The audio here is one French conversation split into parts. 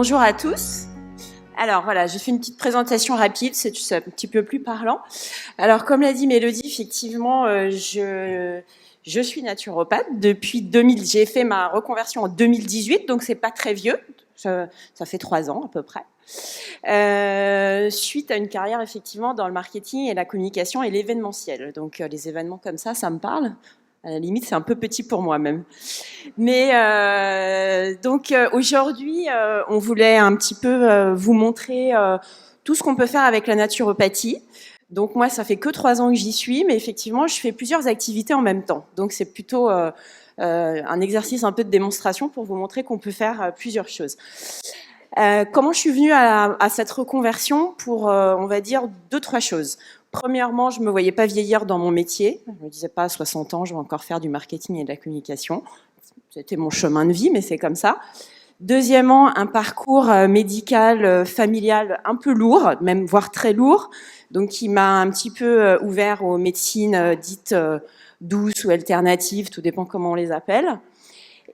Bonjour à tous. Alors voilà, j'ai fait une petite présentation rapide, c'est un petit peu plus parlant. Alors comme l'a dit Mélodie, effectivement, je suis naturopathe depuis 2000. J'ai fait ma reconversion en 2018, donc c'est pas très vieux. Ça fait 3 ans à peu près. Suite à une carrière effectivement dans le marketing et la communication et l'événementiel. Donc les événements comme ça me parle. À la limite, c'est un peu petit pour moi même. Mais donc aujourd'hui, on voulait un petit peu vous montrer tout ce qu'on peut faire avec la naturopathie. Donc moi, ça fait que 3 ans que j'y suis, mais effectivement, je fais plusieurs activités en même temps. Donc c'est plutôt un exercice un peu de démonstration pour vous montrer qu'on peut faire plusieurs choses. Comment je suis venue à cette reconversion pour, on va dire, 2-3 choses. Premièrement, je me voyais pas vieillir dans mon métier. Je me disais pas à 60 ans, je vais encore faire du marketing et de la communication. C'était mon chemin de vie, mais c'est comme ça. Deuxièmement, un parcours médical, familial un peu lourd, même voire très lourd, donc qui m'a un petit peu ouvert aux médecines dites douces ou alternatives, tout dépend comment on les appelle.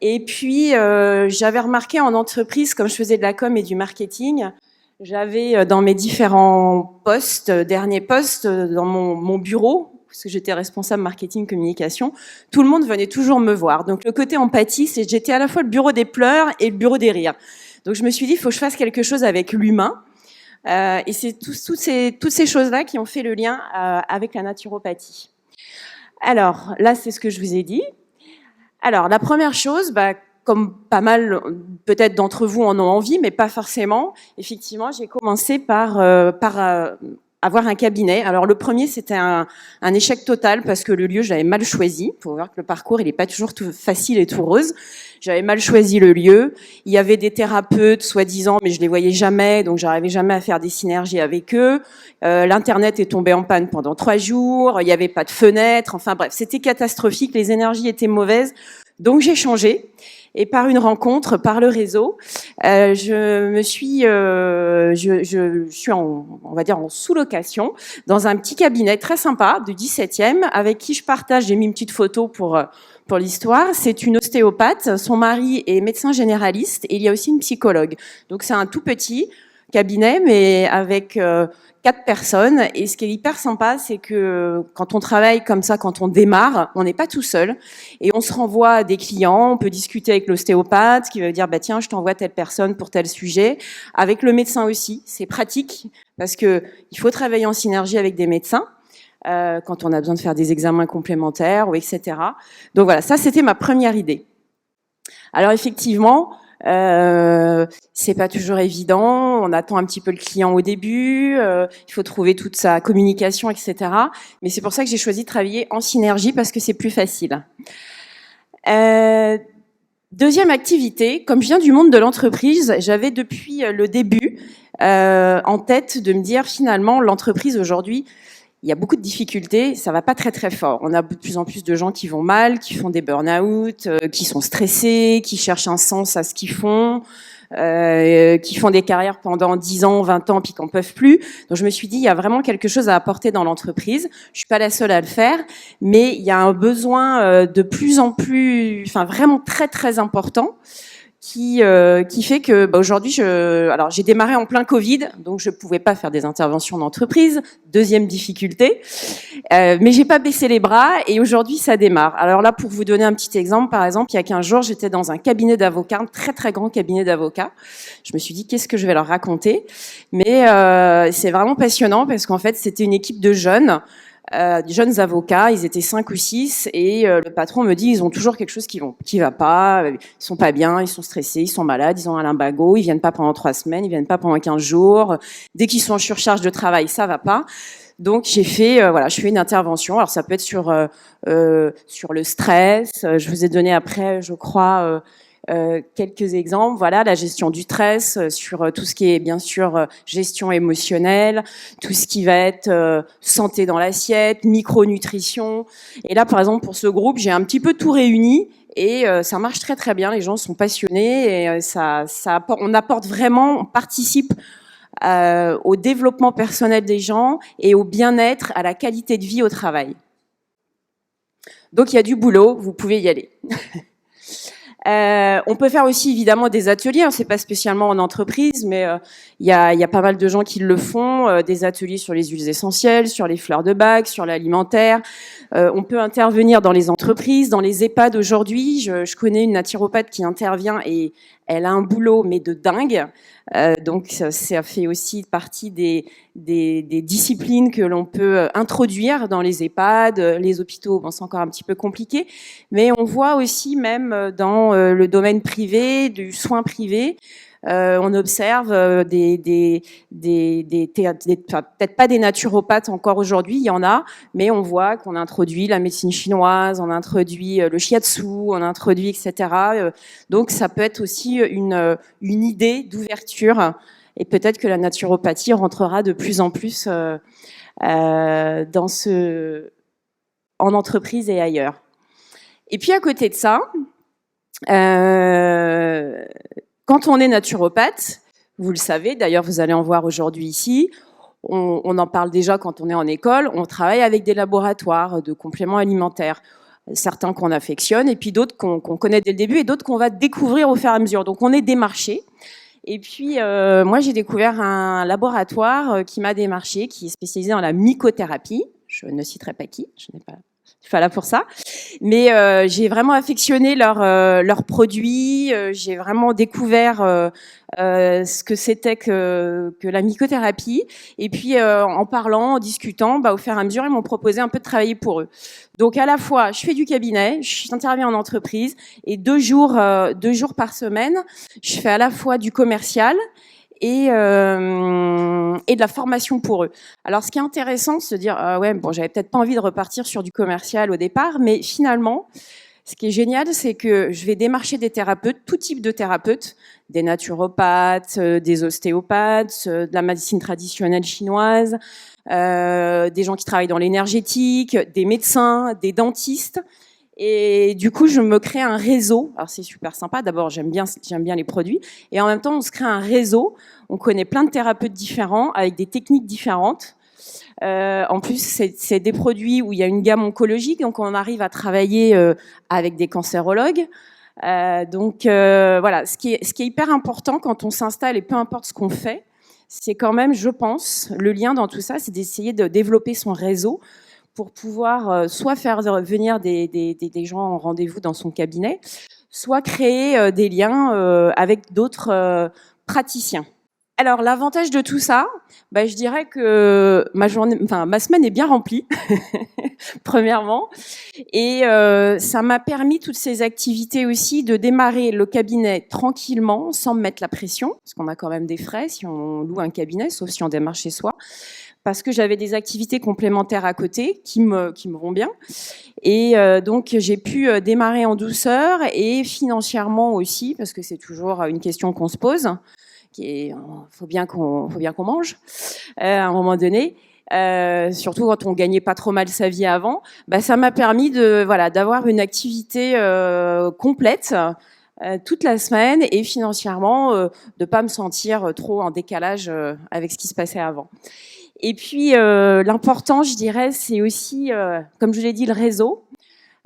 Et puis, j'avais remarqué en entreprise, comme je faisais de la com et du marketing, j'avais dans mes différents postes, derniers postes, dans mon bureau, parce que j'étais responsable marketing communication, tout le monde venait toujours me voir. Donc le côté empathie, c'est que j'étais à la fois le bureau des pleurs et le bureau des rires. Donc je me suis dit, il faut que je fasse quelque chose avec l'humain. Et c'est toutes ces choses-là qui ont fait le lien avec la naturopathie. Alors là, c'est ce que je vous ai dit. Alors la première chose, comme pas mal peut-être d'entre vous en ont envie, mais pas forcément. Effectivement, j'ai commencé par avoir un cabinet. Alors le premier, c'était un échec total parce que le lieu, je l'avais mal choisi. Il faut voir que le parcours, il n'est pas toujours tout facile et tout rose. J'avais mal choisi le lieu. Il y avait des thérapeutes, soi-disant, mais je les voyais jamais, donc j'arrivais jamais à faire des synergies avec eux. L'internet est tombé en panne pendant 3 jours. Il n'y avait pas de fenêtre. Enfin bref, c'était catastrophique. Les énergies étaient mauvaises. Donc j'ai changé. Et par une rencontre, par le réseau, je suis on va dire en sous-location dans un petit cabinet très sympa du 17e avec qui je partage. J'ai mis une petite photo pour l'histoire. C'est une ostéopathe. Son mari est médecin généraliste et il y a aussi une psychologue. Donc c'est un tout petit cabinet, mais avec 4 personnes. Et ce qui est hyper sympa, c'est que quand on travaille comme ça, quand on démarre, on n'est pas tout seul. Et on se renvoie à des clients, on peut discuter avec l'ostéopathe qui va dire, tiens, je t'envoie telle personne pour tel sujet. Avec le médecin aussi, c'est pratique parce que il faut travailler en synergie avec des médecins. Quand on a besoin de faire des examens complémentaires ou etc. Donc voilà, ça c'était ma première idée. Alors effectivement, c'est pas toujours évident. On attend un petit peu le client au début. Il faut trouver toute sa communication, etc. Mais c'est pour ça que j'ai choisi de travailler en synergie parce que c'est plus facile. Deuxième activité, comme je viens du monde de l'entreprise, j'avais depuis le début en tête de me dire finalement l'entreprise aujourd'hui, il y a beaucoup de difficultés, ça va pas très très fort. On a de plus en plus de gens qui vont mal, qui font des burn-out, qui sont stressés, qui cherchent un sens à ce qu'ils font, qui font des carrières pendant 10 ans, 20 ans, puis qu'on peuvent plus. Donc je me suis dit, il y a vraiment quelque chose à apporter dans l'entreprise. Je suis pas la seule à le faire, mais il y a un besoin de plus en plus, enfin vraiment très très important, qui fait que aujourd'hui, j'ai démarré en plein Covid, donc je pouvais pas faire des interventions d'entreprise. Deuxième difficulté, mais j'ai pas baissé les bras et aujourd'hui ça démarre. Alors là, pour vous donner un petit exemple, par exemple, il y a 15 jours, j'étais dans un cabinet d'avocats, un très très grand cabinet d'avocats. Je me suis dit qu'est-ce que je vais leur raconter, mais c'est vraiment passionnant parce qu'en fait c'était une équipe de jeunes avocats, ils étaient 5 ou 6 et le patron me dit ils ont toujours quelque chose qui va pas, ils sont pas bien, ils sont stressés, ils sont malades, ils ont un lumbago, ils viennent pas pendant 3 semaines, ils viennent pas pendant 15 jours, dès qu'ils sont en surcharge de travail, ça va pas. Donc j'ai fait je fais une intervention. Alors ça peut être sur le stress, je vous ai donné après je crois quelques exemples, voilà, la gestion du stress, sur tout ce qui est bien sûr gestion émotionnelle, tout ce qui va être santé dans l'assiette, micronutrition. Et là, par exemple, pour ce groupe, j'ai un petit peu tout réuni et ça marche très très bien. Les gens sont passionnés et on apporte vraiment, on participe au développement personnel des gens et au bien-être, à la qualité de vie au travail. Donc il y a du boulot, vous pouvez y aller. On peut faire aussi évidemment des ateliers, hein, c'est pas spécialement en entreprise, mais il y a pas mal de gens qui le font, des ateliers sur les huiles essentielles, sur les fleurs de bac, sur l'alimentaire. On peut intervenir dans les entreprises, dans les EHPAD aujourd'hui. Je connais une naturopathe qui intervient et elle a un boulot mais de dingue. Donc ça fait aussi partie des disciplines que l'on peut introduire dans les EHPAD, les hôpitaux. Bon, c'est encore un petit peu compliqué, mais on voit aussi même dans le domaine privé, du soin privé, on observe peut-être pas des naturopathes encore aujourd'hui, il y en a, mais on voit qu'on introduit la médecine chinoise, on introduit le shiatsu, on introduit etc. Donc ça peut être aussi une idée d'ouverture, et peut-être que la naturopathie rentrera de plus en plus en entreprise et ailleurs. Et puis à côté de ça, quand on est naturopathe, vous le savez, d'ailleurs vous allez en voir aujourd'hui ici, on en parle déjà quand on est en école, on travaille avec des laboratoires de compléments alimentaires, certains qu'on affectionne et puis d'autres qu'on connaît dès le début et d'autres qu'on va découvrir au fur et à mesure. Donc on est démarché. Et puis moi j'ai découvert un laboratoire qui m'a démarché, qui est spécialisé dans la mycothérapie. Je ne citerai pas qui, je n'ai pas... Je suis pas là pour ça, mais j'ai vraiment affectionné leurs produits. J'ai vraiment découvert ce que c'était que la mycothérapie. Et puis en parlant, en discutant, au fur et à mesure, ils m'ont proposé un peu de travailler pour eux. Donc à la fois, je fais du cabinet, j'interviens en entreprise, et 2 jours par semaine, je fais à la fois du commercial et de la formation pour eux. Alors, ce qui est intéressant, c'est de se dire, j'avais peut-être pas envie de repartir sur du commercial au départ, mais finalement, ce qui est génial, c'est que je vais démarcher des thérapeutes, tout type de thérapeutes, des naturopathes, des ostéopathes, de la médecine traditionnelle chinoise, des gens qui travaillent dans l'énergétique, des médecins, des dentistes. Et du coup, je me crée un réseau. Alors, c'est super sympa. D'abord, j'aime bien les produits. Et en même temps, on se crée un réseau. On connaît plein de thérapeutes différents avec des techniques différentes. En plus, c'est des produits où il y a une gamme oncologique. Donc, on arrive à travailler avec des cancérologues. Voilà, ce qui est hyper important quand on s'installe et peu importe ce qu'on fait, c'est quand même, je pense, le lien dans tout ça, c'est d'essayer de développer son réseau pour pouvoir soit faire venir des gens en rendez-vous dans son cabinet, soit créer des liens avec d'autres praticiens. Alors, l'avantage de tout ça, je dirais que ma semaine est bien remplie, premièrement, et ça m'a permis, toutes ces activités aussi, de démarrer le cabinet tranquillement, sans me mettre la pression, parce qu'on a quand même des frais si on loue un cabinet, sauf si on démarre chez soi, parce que j'avais des activités complémentaires à côté qui me vont bien. Et donc, j'ai pu démarrer en douceur et financièrement aussi, parce que c'est toujours une question qu'on se pose. Faut bien qu'on mange à un moment donné. Surtout quand on gagnait pas trop mal sa vie avant, ça m'a permis d'avoir une activité complète toute la semaine et financièrement de pas me sentir trop en décalage avec ce qui se passait avant. Et puis l'important, je dirais, c'est aussi, comme je l'ai dit, le réseau.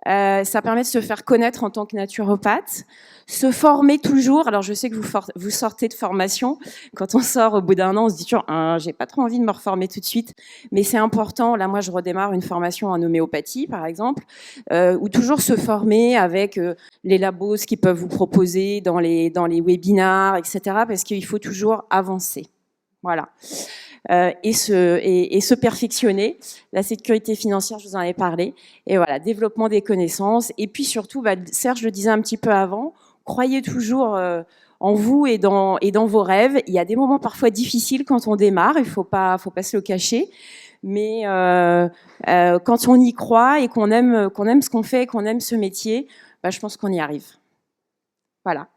Ça permet de se faire connaître en tant que naturopathe, se former toujours. Alors je sais que vous sortez de formation. Quand on sort au bout d'un an, on se dit toujours, j'ai pas trop envie de me reformer tout de suite, mais c'est important. Là, moi, je redémarre une formation en homéopathie, par exemple, ou toujours se former avec les labos, ce qu'ils peuvent vous proposer dans les webinars, etc. Parce qu'il faut toujours avancer. Voilà. Et se perfectionner. La sécurité financière, je vous en ai parlé. Et voilà, développement des connaissances. Et puis surtout, Serge le disait un petit peu avant, croyez toujours en vous et dans vos rêves. Il y a des moments parfois difficiles quand on démarre, il faut pas se le cacher. Mais quand on y croit et qu'on aime ce qu'on fait et qu'on aime ce métier, je pense qu'on y arrive. Voilà.